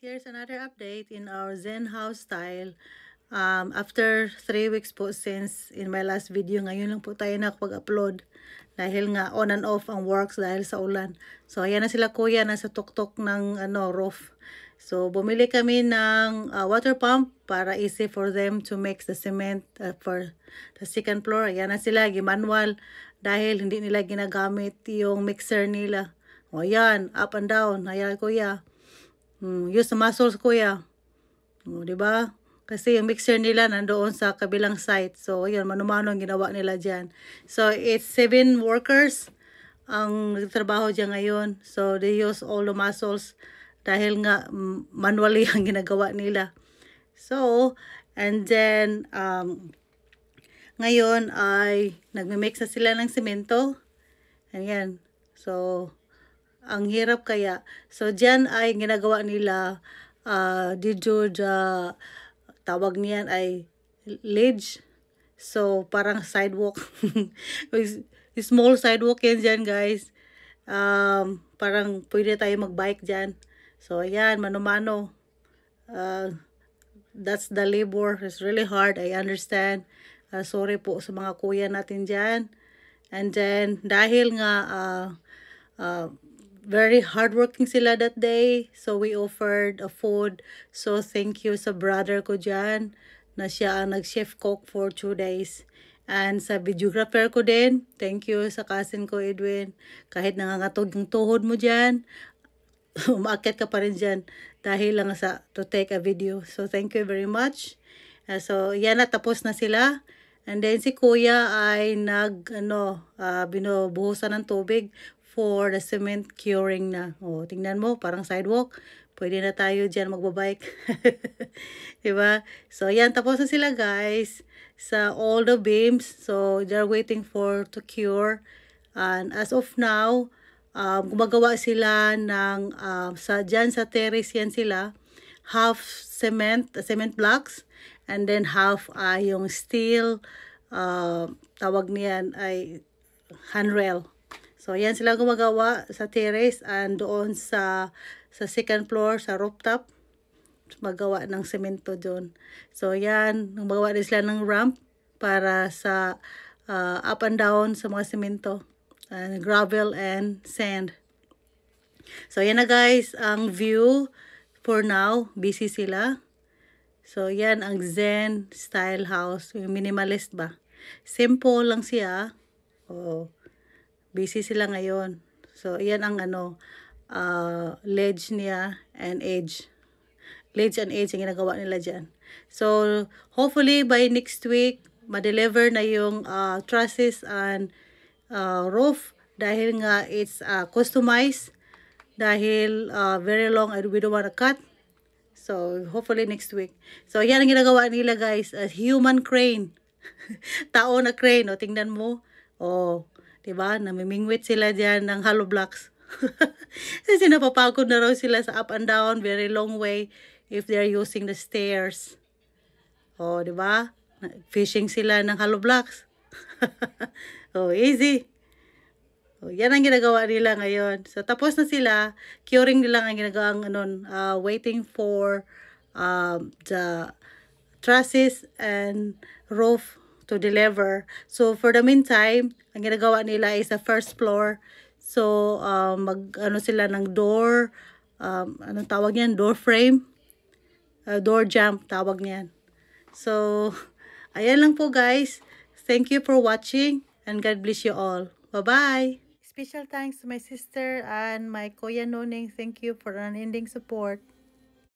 here's another update in our Zen house style. After 3 weeks po since in my last video, ngayon lang po tayo nakapag-upload. Dahil nga on and off ang works dahil sa ulan. So ayan na sila kuya, nasa tuktok ng roof. So bumili kami ng water pump para easy for them to mix the cement for the second floor. Ayan na sila, gimanual. Dahil hindi nila ginagamit yung mixer nila. O ayan, up and down. Ayan kuya. Use the muscles kuya. O, diba? Kasi yung mixer nila nandoon sa kabilang site. So, ayun, mano-mano ang ginawa nila dyan. So, it's 7 workers ang nagtrabaho dyan ngayon. So, they use all the muscles dahil nga manually ang ginagawa nila. So, and then, ngayon ay nagmimix na sila ng semento. Ayan. So, ang hirap kaya. So, dyan ay ginagawa nila dito tawag niyan ay ledge. So, parang sidewalk. Small sidewalk yan dyan, guys. Parang pwede tayo magbike dyan. So, ayan, mano-mano. That's the labor. It's really hard. I understand. Sorry po sa mga kuya natin dyan. And then, dahil nga very hardworking sila that day. So, we offered a food. So, thank you sa brother ko dyan na siya ang nag-chef cook for 2 days. And sa videographer ko din, thank you sa cousin ko Edwin. Kahit nangangatog yung tuhod mo dyan, umaakit ka pa rin dyan dahil lang sa to take a video. So, thank you very much. So, yan na, tapos na sila. And then, si kuya ay binubuhusan ng tubig for the cement curing na. O, tingnan mo, parang sidewalk. Pwede na tayo dyan magbabike. Diba? So, yan, tapos na sila, guys. Sa all the beams. So, they're waiting for to cure. And as of now, gumagawa sila ng, dyan sa terrace yan sila, half cement blocks, and then half yung steel, tawag niyan ay handrail. So, yan sila gumagawa sa terrace and doon sa second floor, sa rooftop, magawa ng semento doon. So, yan, gumagawa din sila ng ramp para sa up and down sa mga semento, gravel and sand. So, yan na guys, ang view for now. Busy sila. So, yan ang Zen style house. Yung minimalist ba? Simple lang siya. Oo. Busy sila ngayon. So, yan ang ledge niya and edge. Ledge and edge ang ginagawa nila dyan. So, hopefully by next week, ma-deliver na yung trusses and roof dahil nga it's customized dahil very long and we don't want to cut. So, hopefully next week. So, yan ang ginagawa nila guys. A human crane. Tao na crane. O, tingnan mo. O, diba? Namimingwit sila dyan ng hollow blocks. Kasi napapagod na raw sila sa up and down. Very long way if they're using the stairs. O, diba? Fishing sila ng hollow blocks. O, easy. O, yan ang ginagawa nila ngayon. So, tapos na sila. Curing nila ang ginagawa waiting for the trusses and roof to deliver. So, for the meantime, ang ginagawa nila is the first floor. So, sila ng door, anong tawag niyan? Door frame? Door jump, tawag niyan. So, ayan lang po guys. Thank you for watching and God bless you all. Bye-bye! Special thanks to my sister and my Kuya Noning. Thank you for unending support.